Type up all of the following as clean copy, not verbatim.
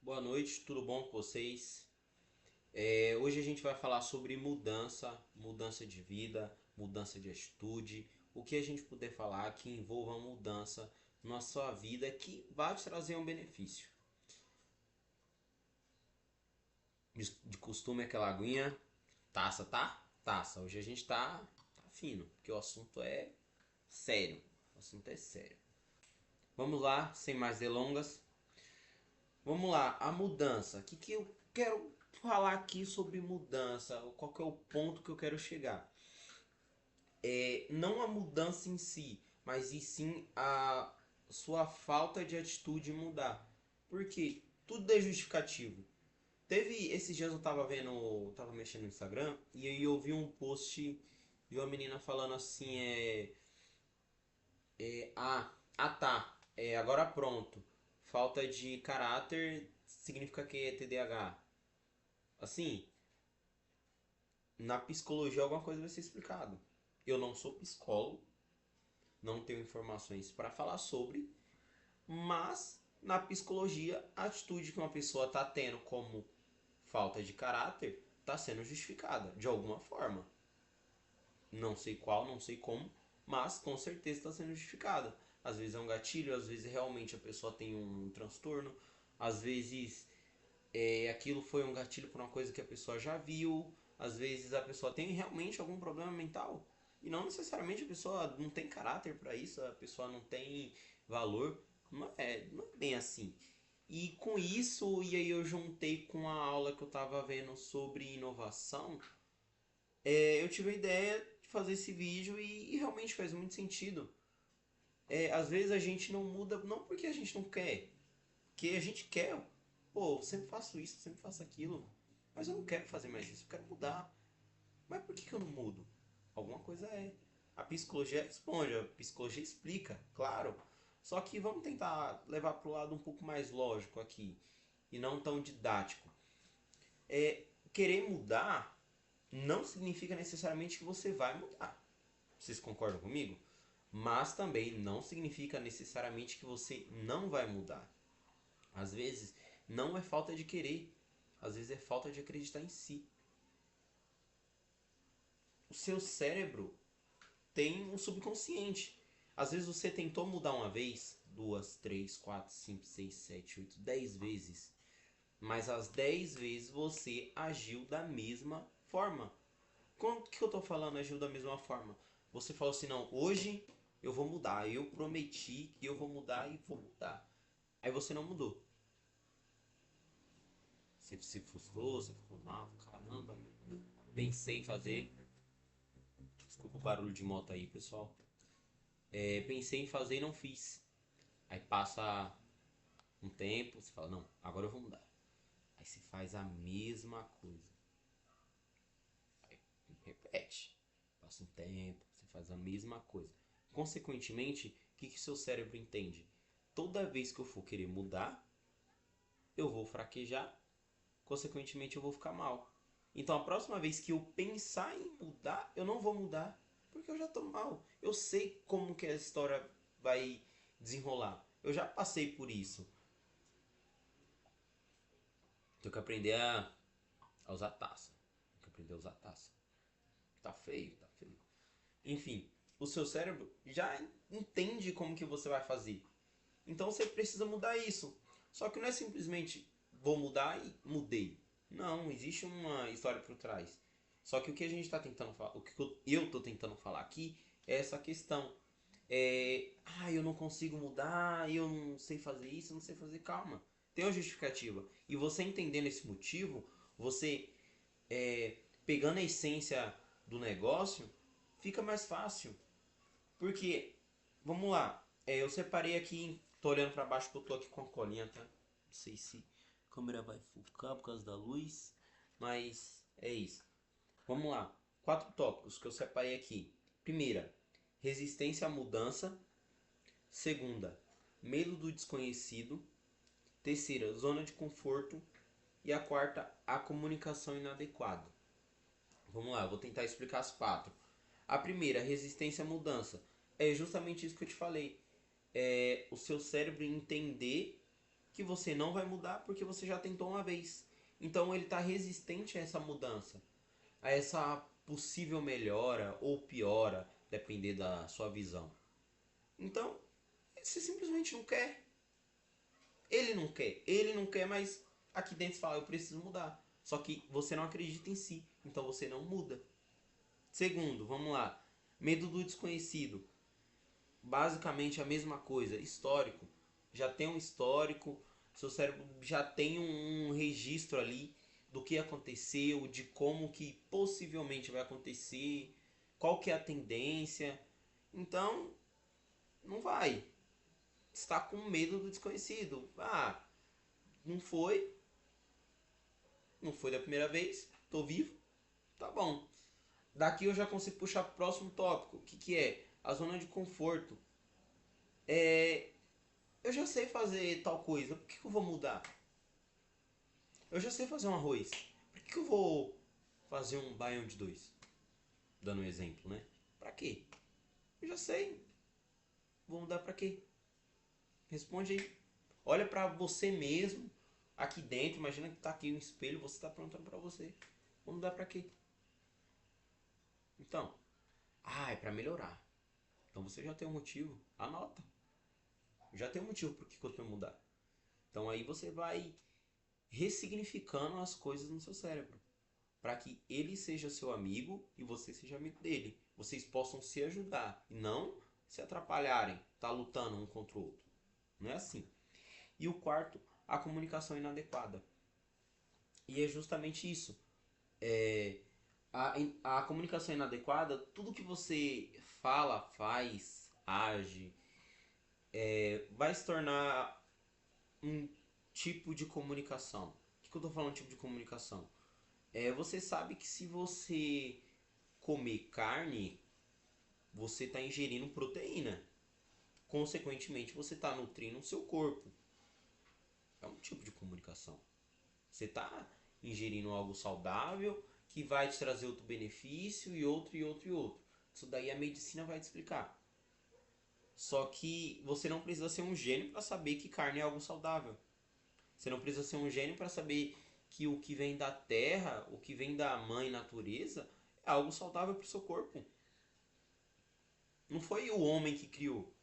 Boa noite, tudo bom com vocês? Hoje a gente vai falar sobre mudança, mudança de vida, mudança de atitude, o que a gente puder falar que envolva mudança na sua vida que vai te trazer um benefício. De costume aquela aguinha, taça, tá? Taça. Hoje a gente tá fino, porque o assunto é sério. O assunto é sério. Vamos lá, sem mais delongas. Vamos lá, a mudança. O que eu quero falar aqui sobre mudança? Qual que é o ponto que eu quero chegar? Não a mudança em si, mas e sim a sua falta de atitude mudar. Porque tudo é justificativo. Teve esses dias eu tava vendo, tava mexendo no Instagram e aí eu vi um post de uma menina falando assim, tá, agora pronto. Falta de caráter significa que é TDAH. Assim, na psicologia alguma coisa vai ser explicado. Eu não sou psicólogo, não tenho informações para falar sobre, mas na psicologia a atitude que uma pessoa está tendo como falta de caráter está sendo justificada de alguma forma. Não sei qual, não sei como, mas com certeza está sendo justificada. Às vezes é um gatilho, às vezes realmente a pessoa tem um transtorno, às vezes aquilo foi um gatilho por uma coisa que a pessoa já viu, às vezes a pessoa tem realmente algum problema mental e não necessariamente a pessoa não tem caráter para isso, a pessoa não tem valor, não é bem assim. E com isso, e aí eu juntei com a aula que eu estava vendo sobre inovação, eu tive a ideia de fazer esse vídeo e realmente faz muito sentido. Às vezes a gente não muda, não porque a gente não quer, porque a gente quer. Pô, eu sempre faço isso, eu sempre faço aquilo, mas eu não quero fazer mais isso, eu quero mudar. Mas por que eu não mudo? Alguma coisa é. A psicologia responde, a psicologia explica, claro. Só que vamos tentar levar para o lado um pouco mais lógico aqui e não tão didático. Querer mudar não significa necessariamente que você vai mudar. Vocês concordam comigo? Mas também não significa necessariamente que você não vai mudar. Às vezes não é falta de querer, às vezes é falta de acreditar em si. O seu cérebro tem um subconsciente. Às vezes você tentou mudar uma vez, duas, três, quatro, cinco, seis, sete, oito, 10 vezes. Mas as 10 vezes você agiu da mesma forma. Quanto que eu tô falando agiu da mesma forma? Você falou assim, não, hoje eu vou mudar. Eu prometi que eu vou mudar e vou mudar. Aí você não mudou. Você se frustrou, você ficou mal, caramba. Pensei em fazer. Desculpa o barulho de moto aí, pessoal. Pensei em fazer e não fiz. Aí passa um tempo, você fala, não, agora eu vou mudar. Aí você faz a mesma coisa. Aí repete. Passa um tempo, você faz a mesma coisa. Consequentemente, o que seu cérebro entende? Toda vez que eu for querer mudar, eu vou fraquejar, consequentemente eu vou ficar mal. Então a próxima vez que eu pensar em mudar, eu não vou mudar, porque eu já tô mal. Eu sei como que a história vai desenrolar. Eu já passei por isso. Tenho que aprender a usar taça. Tenho que aprender a usar taça. Tá feio, tá feio. Enfim, o seu cérebro já entende como que você vai fazer. Então você precisa mudar isso. Só que não é simplesmente vou mudar e mudei. Não, existe uma história por trás. Só que o que a gente está tentando falar, o que eu estou tentando falar aqui é essa questão. Eu não consigo mudar, eu não sei fazer isso, eu não sei fazer. Calma, tem uma justificativa. E você entendendo esse motivo, você pegando a essência do negócio, fica mais fácil. Porque, vamos lá, eu separei aqui, tô olhando pra baixo porque eu tô aqui com a colinha, tá? Não sei se a câmera vai focar por causa da luz, mas é isso. Vamos lá, 4 tópicos que eu separei aqui. Primeira, resistência à mudança. Segunda, medo do desconhecido. Terceira, zona de conforto. E a quarta, a comunicação inadequada. Vamos lá, eu vou tentar explicar as 4. A primeira, resistência à mudança. É justamente isso que eu te falei. O seu cérebro entender que você não vai mudar porque você já tentou uma vez. Então ele está resistente a essa mudança, a essa possível melhora ou piora, depender da sua visão. Então, você simplesmente não quer. Ele não quer, mas aqui dentro você fala, eu preciso mudar. Só que você não acredita em si, então você não muda. Segundo, vamos lá, medo do desconhecido. Basicamente a mesma coisa, histórico. Já tem um histórico, seu cérebro já tem um registro ali do que aconteceu, de como que possivelmente vai acontecer, qual que é a tendência. Então, não vai. Está com medo do desconhecido. Ah, não foi, não foi da primeira vez, tô vivo, tá bom. Daqui eu já consigo puxar pro próximo tópico, que é a zona de conforto. É, eu já sei fazer tal coisa, por que eu vou mudar? Eu já sei fazer um arroz, por que eu vou fazer um baião de dois? Dando um exemplo, né? Pra quê? Eu já sei, vou mudar pra quê? Responde aí. Olha pra você mesmo, aqui dentro, imagina que tá aqui no espelho, você tá perguntando pra você. Vou mudar pra quê? Então, é pra melhorar. Então você já tem um motivo, anota. Já tem um motivo por que eu tô mudar. Então aí você vai ressignificando as coisas no seu cérebro, para que ele seja seu amigo e você seja amigo dele. Vocês possam se ajudar e não se atrapalharem, tá lutando um contra o outro. Não é assim. E o quarto, a comunicação inadequada. E é justamente isso. É, a comunicação inadequada, tudo que você fala, faz, age, vai se tornar um tipo de comunicação. O que eu tô falando tipo de comunicação? Você sabe que se você comer carne, você está ingerindo proteína. Consequentemente, você está nutrindo o seu corpo. É um tipo de comunicação. Você está ingerindo algo saudável que vai te trazer outro benefício e outro e outro e outro. Isso daí a medicina vai te explicar. Só que você não precisa ser um gênio para saber que carne é algo saudável. Você não precisa ser um gênio para saber que o que vem da terra, o que vem da mãe natureza, é algo saudável para o seu corpo. Não foi o homem que criou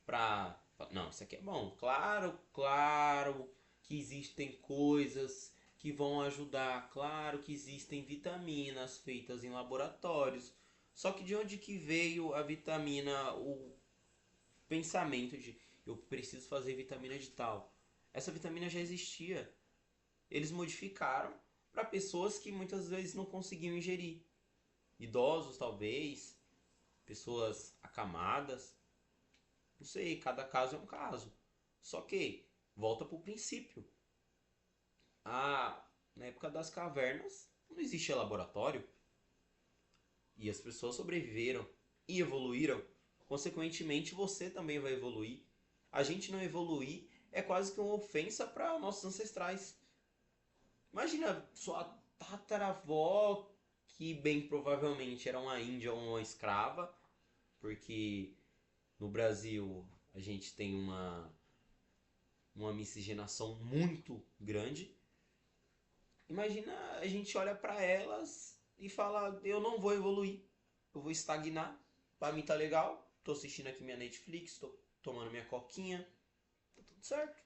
pra. Não, isso aqui é bom. Claro, claro que existem coisas que vão ajudar. Claro que existem vitaminas feitas em laboratórios. Só que de onde que veio a vitamina, o pensamento de eu preciso fazer vitamina de tal? Essa vitamina já existia. Eles modificaram para pessoas que muitas vezes não conseguiam ingerir. Idosos, talvez, pessoas acamadas. Não sei, cada caso é um caso. Só que, volta para o princípio. Na época das cavernas, não existia laboratório. E as pessoas sobreviveram e evoluíram. Consequentemente, você também vai evoluir. A gente não evoluir é quase que uma ofensa para nossos ancestrais. Imagina sua tataravó, que bem provavelmente era uma índia ou uma escrava, porque no Brasil a gente tem uma miscigenação muito grande. Imagina, a gente olha para elas e fala, eu não vou evoluir, eu vou estagnar. Para mim tá legal, tô assistindo aqui minha Netflix, tô tomando minha coquinha, tá tudo certo.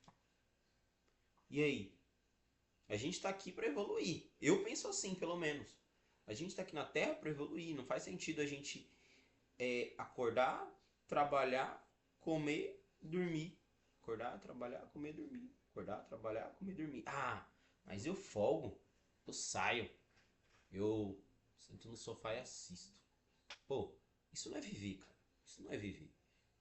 E aí? A gente tá aqui para evoluir. Eu penso assim, pelo menos. A gente tá aqui na Terra para evoluir. Não faz sentido a gente acordar, trabalhar, comer, dormir. Acordar, trabalhar, comer, dormir. Acordar, trabalhar, comer, dormir. Mas eu folgo. Eu saio. Eu sento no sofá e assisto. Pô, isso não é viver, cara. Isso não é viver.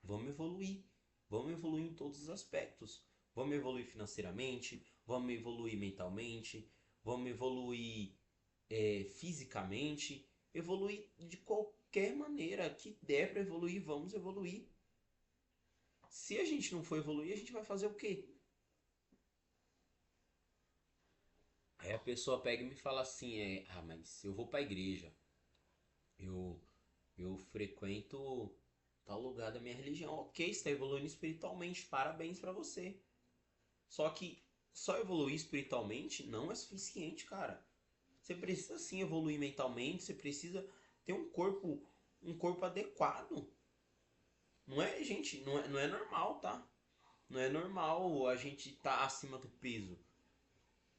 Vamos evoluir. Vamos evoluir em todos os aspectos. Vamos evoluir financeiramente. Vamos evoluir mentalmente. Vamos evoluir fisicamente. Evoluir de qualquer maneira que der para evoluir, vamos evoluir. Se a gente não for evoluir, a gente vai fazer o quê? Aí a pessoa pega e me fala assim, mas eu vou pra igreja. Eu, eu frequento tal lugar da minha religião. Ok, você está evoluindo espiritualmente, parabéns pra você. Só que só evoluir espiritualmente não é suficiente, cara. Você precisa sim evoluir mentalmente, você precisa ter um corpo adequado. Não é, gente, não é normal, tá? Não é normal a gente estar acima do peso.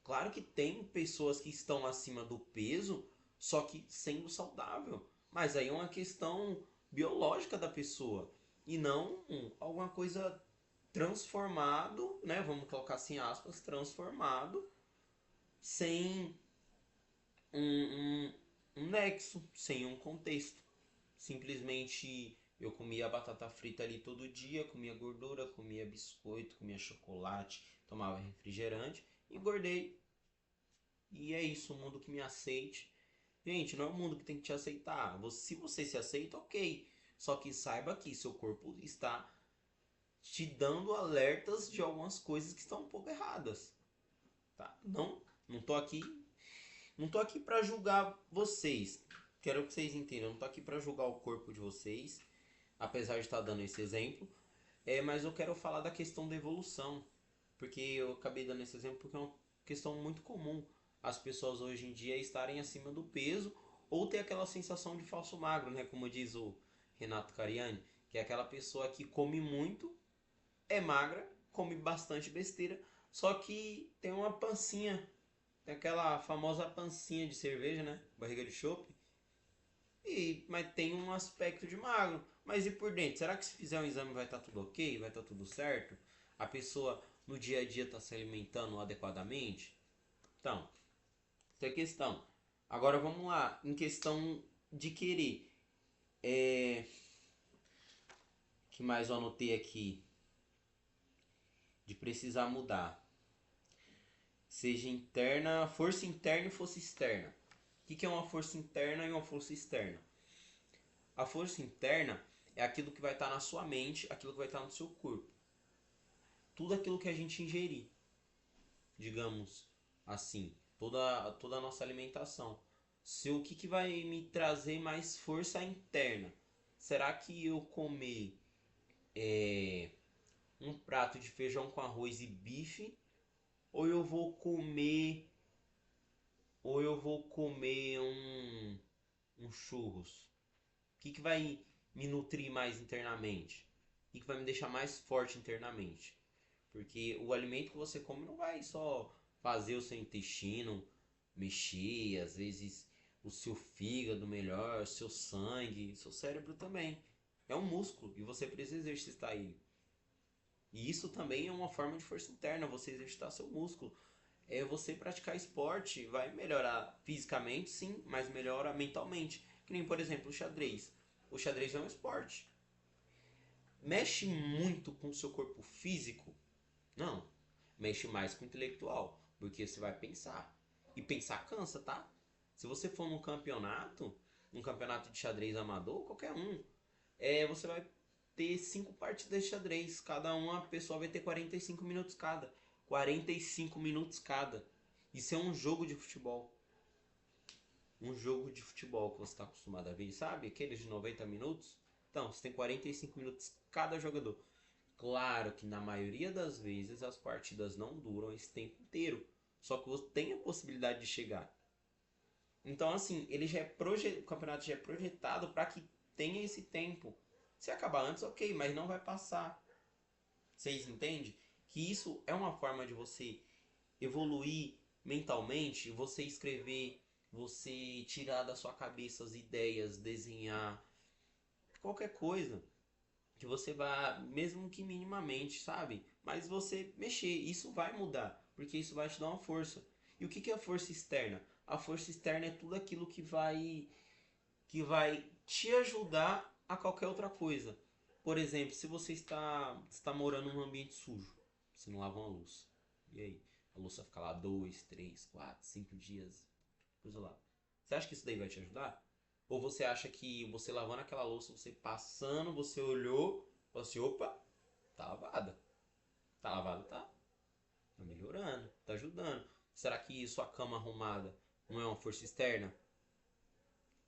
Claro que tem pessoas que estão acima do peso, só que sendo saudável. Mas aí é uma questão biológica da pessoa. E não alguma coisa transformado, né? Vamos colocar assim aspas, transformado, sem um, um nexo, sem um contexto. Simplesmente eu comia batata frita ali todo dia, comia gordura, comia biscoito, comia chocolate, tomava refrigerante, engordei. E é isso, o mundo que me aceite. Gente, não é o mundo que tem que te aceitar. Se você se aceita, ok. Só que saiba que seu corpo está te dando alertas de algumas coisas que estão um pouco erradas, tá? Não tô aqui, não tô aqui para julgar vocês. Quero que vocês entendam, eu não tô aqui para julgar o corpo de vocês, apesar de estar dando esse exemplo. Mas eu quero falar da questão da evolução, porque eu acabei dando esse exemplo porque é uma questão muito comum as pessoas hoje em dia estarem acima do peso ou ter aquela sensação de falso magro, né? Como diz o Renato Cariani, que é aquela pessoa que come muito, é magra, come bastante besteira, só que tem uma pancinha, tem aquela famosa pancinha de cerveja, né? Barriga de chope. Mas tem um aspecto de magro. Mas e por dentro? Será que se fizer um exame vai estar tudo ok? Vai estar tudo certo? A pessoa no dia a dia está se alimentando adequadamente? Então, essa é a questão. Agora vamos lá, em questão de querer. É... que mais eu anotei aqui? De precisar mudar. Seja interna, força interna e força externa. O que é uma força interna e uma força externa? A força interna é aquilo que vai estar na sua mente, aquilo que vai estar no seu corpo. Tudo aquilo que a gente ingerir, digamos assim, toda a nossa alimentação. O que vai me trazer mais força interna? Será que eu comer um prato de feijão com arroz e bife, ou eu vou comer um churros? O que vai me nutrir mais internamente? O que vai me deixar mais forte internamente? Porque o alimento que você come não vai só fazer o seu intestino mexer, às vezes o seu fígado melhor, o seu sangue, seu cérebro também. É um músculo e você precisa exercitar ele. E isso também é uma forma de força interna, você exercitar seu músculo. Você praticar esporte vai melhorar fisicamente, sim, mas melhora mentalmente. Que nem, por exemplo, o xadrez. O xadrez é um esporte. Mexe muito com o seu corpo físico? Não. Mexe mais com o intelectual, porque você vai pensar. E pensar cansa, tá? Se você for um campeonato de xadrez amador, qualquer um, você vai ter 5 partidas de xadrez. Cada uma pessoa vai ter 45 minutos cada. 45 minutos cada. Isso é um jogo de futebol. Um jogo de futebol que você está acostumado a ver, sabe? Aqueles de 90 minutos. Então, você tem 45 minutos cada jogador. Claro que na maioria das vezes as partidas não duram esse tempo inteiro. Só que você tem a possibilidade de chegar. Então, assim, o campeonato já é projetado para que tenha esse tempo. Se acabar antes, ok, mas não vai passar. Vocês entendem? Que isso é uma forma de você evoluir mentalmente, você escrever, você tirar da sua cabeça as ideias, desenhar, qualquer coisa que você vá, mesmo que minimamente, sabe? Mas você mexer, isso vai mudar, porque isso vai te dar uma força. E o que é a força externa? A força externa é tudo aquilo que vai te ajudar a qualquer outra coisa. Por exemplo, se você está morando num ambiente sujo, você não lava uma louça. E aí? A louça fica lá 2, 3, 4, 5 dias, coisa lá. Você acha que isso daí vai te ajudar? Ou você acha que você lavando aquela louça, você passando, você olhou, falou assim, opa, tá lavada. Tá lavada, tá? Tá melhorando, tá ajudando. Será que sua cama arrumada não é uma força externa?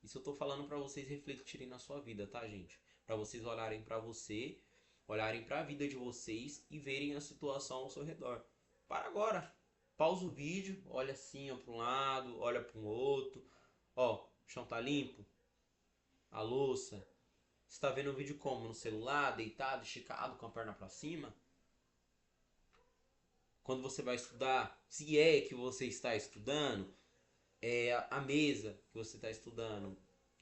Isso eu tô falando pra vocês refletirem na sua vida, tá, gente? Pra vocês olharem pra você, olharem pra vida de vocês e verem a situação ao seu redor. para agora. Pausa o vídeo, olha assim, ó, para um lado, olha para o outro. Ó, o chão tá limpo, a louça. Você está vendo o vídeo como? No celular, deitado, esticado, com a perna para cima? Quando você vai estudar, se é que você está estudando, a mesa que você está estudando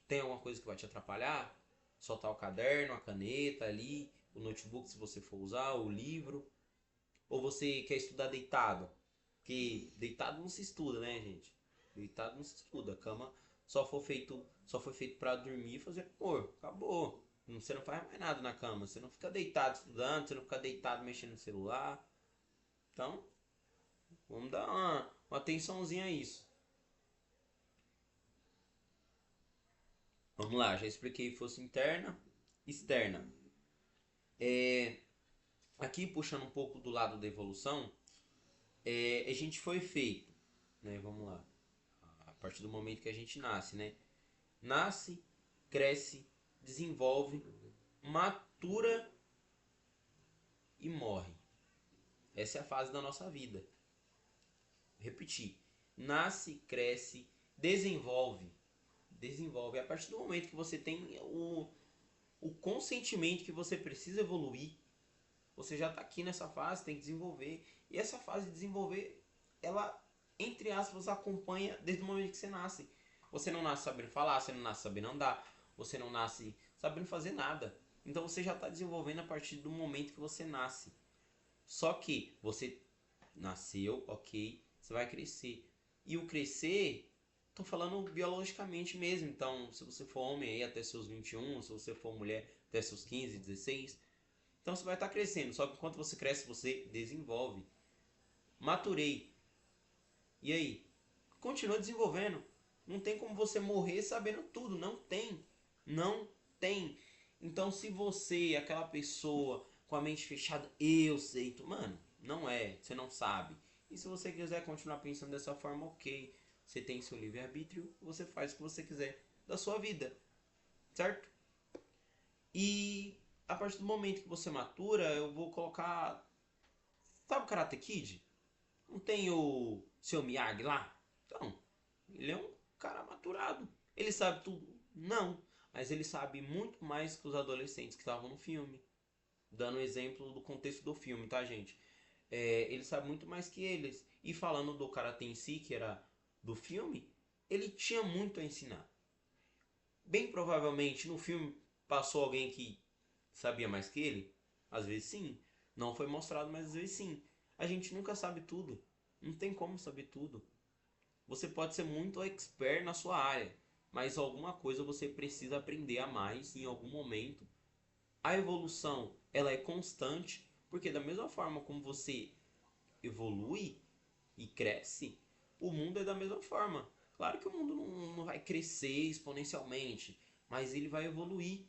tem alguma coisa que vai te atrapalhar? Soltar o caderno, a caneta ali, o notebook se você for usar, o livro. Ou você quer estudar deitado? Porque deitado não se estuda, né, gente? Deitado não se estuda. A cama só foi feito para dormir e fazer cor. Acabou. Você não faz mais nada na cama. Você não fica deitado estudando, você não fica deitado mexendo no celular. Então, vamos dar uma atençãozinha a isso. Vamos lá, já expliquei força interna, externa. Aqui puxando um pouco do lado da evolução, a gente foi feito, né? Vamos lá. A partir do momento que a gente nasce, né? Nasce, cresce, desenvolve, matura e morre. Essa é a fase da nossa vida. Repetir. Nasce, cresce, desenvolve. Desenvolve. A partir do momento que você tem o consentimento que você precisa evoluir, você já está aqui nessa fase, tem que desenvolver. E essa fase de desenvolver, ela, entre aspas, acompanha desde o momento que você nasce. Você não nasce sabendo falar, você não nasce sabendo andar, você não nasce sabendo fazer nada. Então você já está desenvolvendo a partir do momento que você nasce. Só que você nasceu, ok, você vai crescer. E o crescer, tô falando biologicamente mesmo. Então, se você for homem aí até seus 21, se você for mulher até seus 15, 16, então você vai estar crescendo. Só que enquanto você cresce, você desenvolve. Maturei. E aí? Continua desenvolvendo. Não tem como você morrer sabendo tudo. Não tem. Não tem. Então, se você, aquela pessoa com a mente fechada, eu sei, mano, não é. Você não sabe. E se você quiser continuar pensando dessa forma, ok. Você tem seu livre-arbítrio, você faz o que você quiser da sua vida. Certo? E a partir do momento que você matura, eu vou colocar. Sabe o Karate Kid? Não tem o seu Miyagi lá? Então, ele é um cara maturado. Ele sabe tudo? Não. Mas ele sabe muito mais que os adolescentes que estavam no filme. Dando um exemplo do contexto do filme, tá, gente? Ele sabe muito mais que eles. E falando do Karate em si, que era do filme, ele tinha muito a ensinar. Bem provavelmente no filme passou alguém que sabia mais que ele? Às vezes sim. Não foi mostrado, mas às vezes sim. A gente nunca sabe tudo. Não tem como saber tudo. Você pode ser muito expert na sua área, mas alguma coisa você precisa aprender a mais em algum momento. A evolução, ela é constante, porque da mesma forma como você evolui e cresce, o mundo é da mesma forma. Claro que o mundo não vai crescer exponencialmente, mas ele vai evoluir.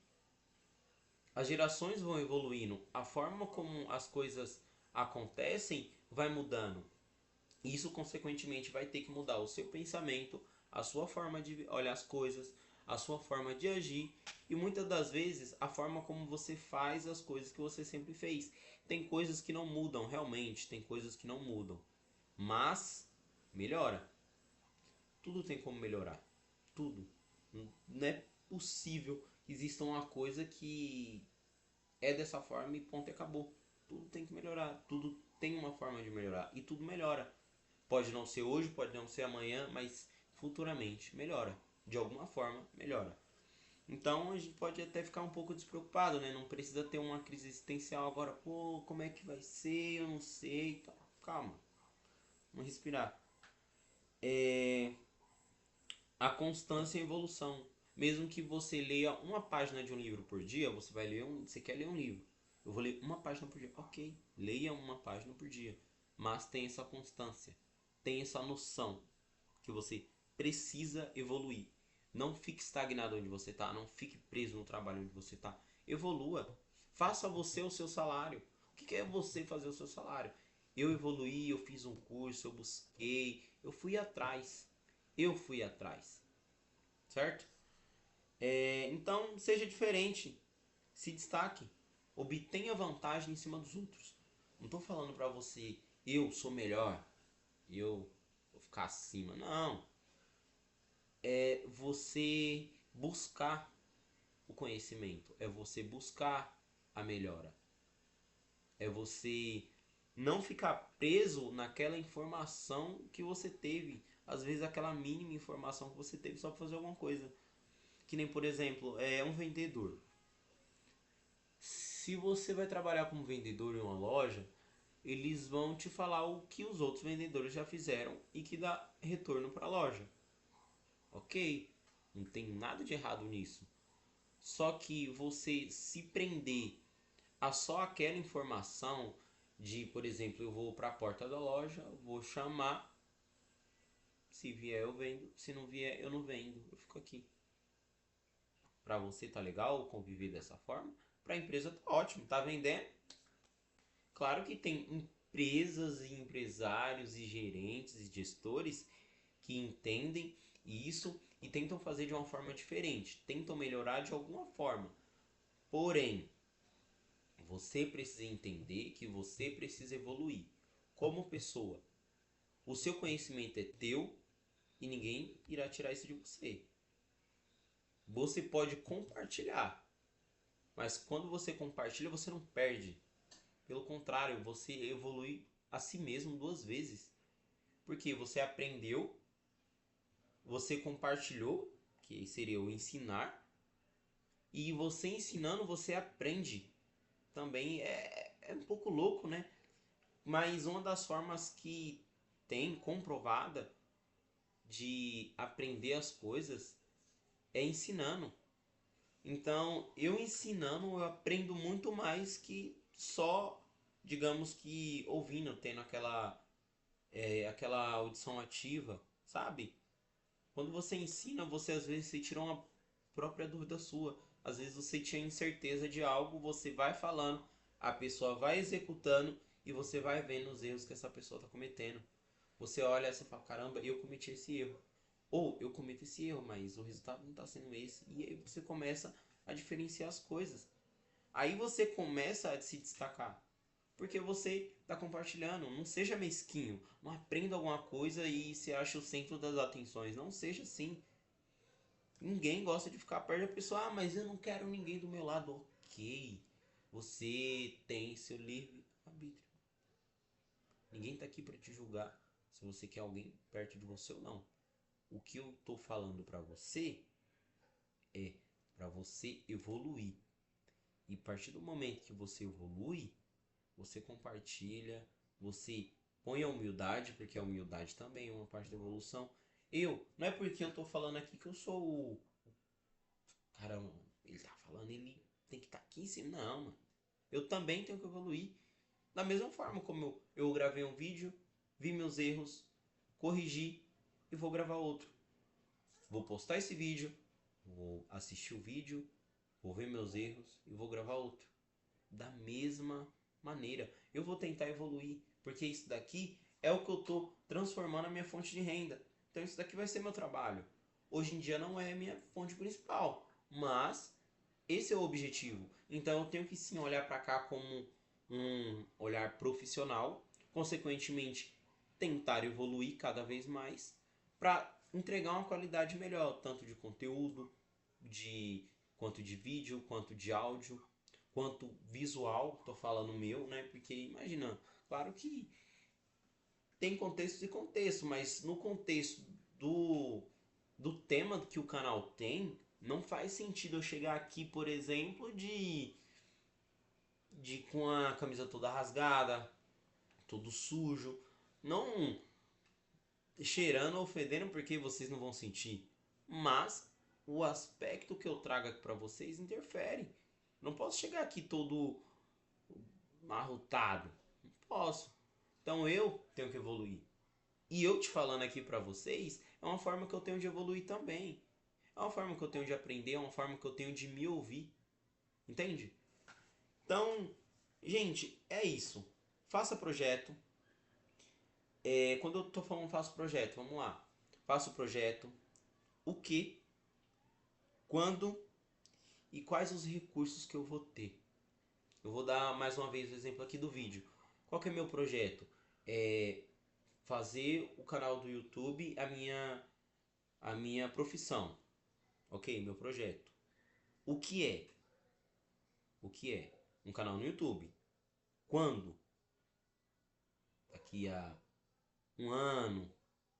As gerações vão evoluindo, a forma como as coisas acontecem vai mudando. Isso, consequentemente, vai ter que mudar o seu pensamento, a sua forma de olhar as coisas, a sua forma de agir e muitas das vezes a forma como você faz as coisas que você sempre fez. Tem coisas que não mudam realmente, tem coisas que não mudam, mas melhora. Tudo tem como melhorar. Tudo. Não é possível que exista uma coisa que é dessa forma e ponto e acabou. Tudo tem que melhorar. Tudo tem uma forma de melhorar. E tudo melhora. Pode não ser hoje, pode não ser amanhã, mas futuramente melhora. De alguma forma melhora. Então a gente pode até ficar um pouco despreocupado, né? Não precisa ter uma crise existencial agora. Pô, como é que vai ser? Eu não sei. Tá. Calma. Vamos respirar. A constância e a evolução. Mesmo que você leia uma página de um livro por dia, você quer ler um livro. Eu vou ler uma página por dia. Ok, leia uma página por dia. Mas tenha essa constância. Tenha essa noção que você precisa evoluir. Não fique estagnado onde você está. Não fique preso no trabalho onde você está. Evolua. Faça você o seu salário. O que é você fazer o seu salário? Eu evoluí, eu fiz um curso, eu busquei, eu fui atrás. Eu fui atrás. Certo? Então, seja diferente. Se destaque. Obtenha vantagem em cima dos outros. Não estou falando para você eu sou melhor, eu vou ficar acima. Não. É você buscar o conhecimento, é você buscar a melhora, é você não ficar preso naquela informação que você teve, às vezes aquela mínima informação que você teve só para fazer alguma coisa. Que nem, por exemplo, é um vendedor. Se você vai trabalhar como vendedor em uma loja, eles vão te falar o que os outros vendedores já fizeram e que dá retorno para a loja. Ok? Não tem nada de errado nisso. Só que você se prender a só aquela informação de, por exemplo, eu vou para a porta da loja, vou chamar, se vier eu vendo, se não vier eu não vendo, eu fico aqui. Para você tá legal conviver dessa forma? Para a empresa tá ótimo, tá vendendo. Claro que tem empresas e empresários e gerentes e gestores que entendem isso e tentam fazer de uma forma diferente, tentam melhorar de alguma forma. Porém, você precisa entender que você precisa evoluir como pessoa. O seu conhecimento é teu e ninguém irá tirar isso de você. Você pode compartilhar, mas quando você compartilha, você não perde. Pelo contrário, você evolui a si mesmo duas vezes. Porque você aprendeu, você compartilhou, que seria o ensinar, e você ensinando, você aprende. Também é um pouco louco, né? Mas uma das formas que tem comprovada de aprender as coisas é ensinando. Então, eu ensinando, eu aprendo muito mais que só, digamos que ouvindo, tendo aquela audição ativa, sabe? Quando você ensina, você às vezes você tira uma própria dúvida sua. Às vezes você tinha incerteza de algo, você vai falando, a pessoa vai executando e você vai vendo os erros que essa pessoa está cometendo. Você olha e fala, caramba, eu cometi esse erro. Ou eu cometo esse erro, mas o resultado não está sendo esse. E aí você começa a diferenciar as coisas. Aí você começa a se destacar. Porque você está compartilhando. Não seja mesquinho. Não aprenda alguma coisa e se acha o centro das atenções. Não seja assim. Ninguém gosta de ficar perto da pessoa. Ah, mas eu não quero ninguém do meu lado. Ok. Você tem seu livre-arbítrio. Ninguém está aqui para te julgar se você quer alguém perto de você ou não. O que eu estou falando para você é para você evoluir. E a partir do momento que você evolui, você compartilha, você põe a humildade, porque a humildade também é uma parte da evolução. Não é porque eu tô falando aqui que eu sou o. Caramba, ele tá falando, ele tem que estar aqui em cima. Não, mano. Eu também tenho que evoluir. Da mesma forma como eu gravei um vídeo, vi meus erros, corrigi e vou gravar outro. Vou postar esse vídeo, vou assistir o vídeo, vou ver meus erros e vou gravar outro. Da mesma maneira. Eu vou tentar evoluir, porque isso daqui é o que eu estou transformando a minha fonte de renda. Então isso daqui vai ser meu trabalho. Hoje em dia não é a minha fonte principal, mas esse é o objetivo. Então eu tenho que sim olhar para cá como um olhar profissional, consequentemente tentar evoluir cada vez mais para entregar uma qualidade melhor, tanto de conteúdo, de quanto de vídeo, quanto de áudio, quanto visual, tô falando meu, né? Porque imagina, claro que tem contextos e contexto, mas no contexto do tema que o canal tem, não faz sentido eu chegar aqui, por exemplo, de com a camisa toda rasgada, todo sujo, não cheirando ou fedendo porque vocês não vão sentir, mas o aspecto que eu trago aqui para vocês interfere. Não posso chegar aqui todo arrotado. Não posso. Então eu tenho que evoluir. E eu te falando aqui pra vocês é uma forma que eu tenho de evoluir também. É uma forma que eu tenho de aprender, é uma forma que eu tenho de me ouvir. Entende? Então, gente, é isso. Faça projeto. Quando eu tô falando faço projeto, vamos lá. Faço projeto. O que, quando e quais os recursos que eu vou ter. Eu vou dar mais uma vez o exemplo aqui do vídeo. Qual que é meu projeto? fazer o canal do YouTube a minha profissão. Ok? Meu projeto. O que é? O que é? Um canal no YouTube. Quando? Daqui a um ano,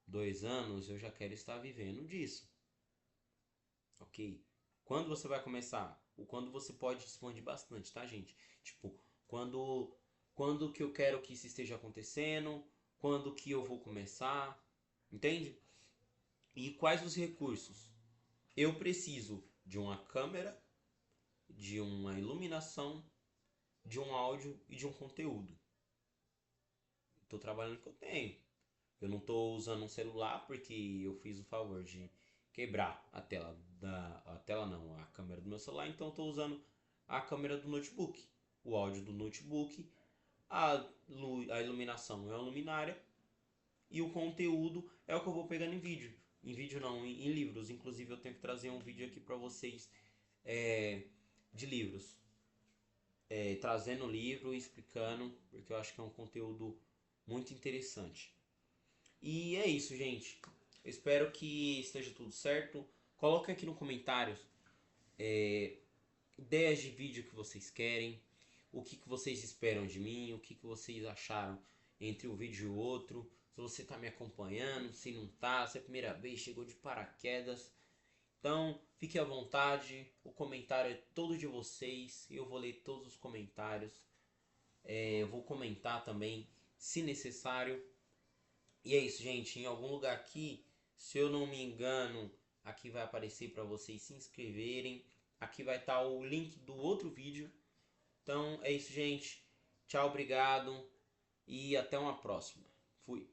2 anos, eu já quero estar vivendo disso. Ok? Quando você vai começar? O quando você pode expandir bastante, tá, gente? Tipo, quando, quando que eu quero que isso esteja acontecendo? Quando que eu vou começar? Entende? E quais os recursos? Eu preciso de uma câmera, de uma iluminação, de um áudio e de um conteúdo. Estou trabalhando com o que eu tenho. Eu não estou usando um celular porque eu fiz o favor de quebrar a tela a tela não, a câmera do meu celular, então estou usando a câmera do notebook, o áudio do notebook, a iluminação é a luminária e o conteúdo é o que eu vou pegando em vídeo. Em vídeo não, em livros. Inclusive eu tenho que trazer um vídeo aqui para vocês é, de livros. Trazendo o livro e explicando, porque eu acho que é um conteúdo muito interessante. E é isso, gente. Eu espero que esteja tudo certo. Coloque aqui no comentários ideias de vídeo que vocês querem, o que vocês esperam de mim, o que vocês acharam entre um vídeo e o outro. Se você está me acompanhando, se não está, se é a primeira vez, chegou de paraquedas. Então, fique à vontade. O comentário é todo de vocês. Eu vou ler todos os comentários. Eu vou comentar também, se necessário. E é isso, gente. Em algum lugar aqui, se eu não me engano, aqui vai aparecer para vocês se inscreverem. Aqui vai estar o link do outro vídeo. Então é isso, gente. Tchau, obrigado e até uma próxima. Fui.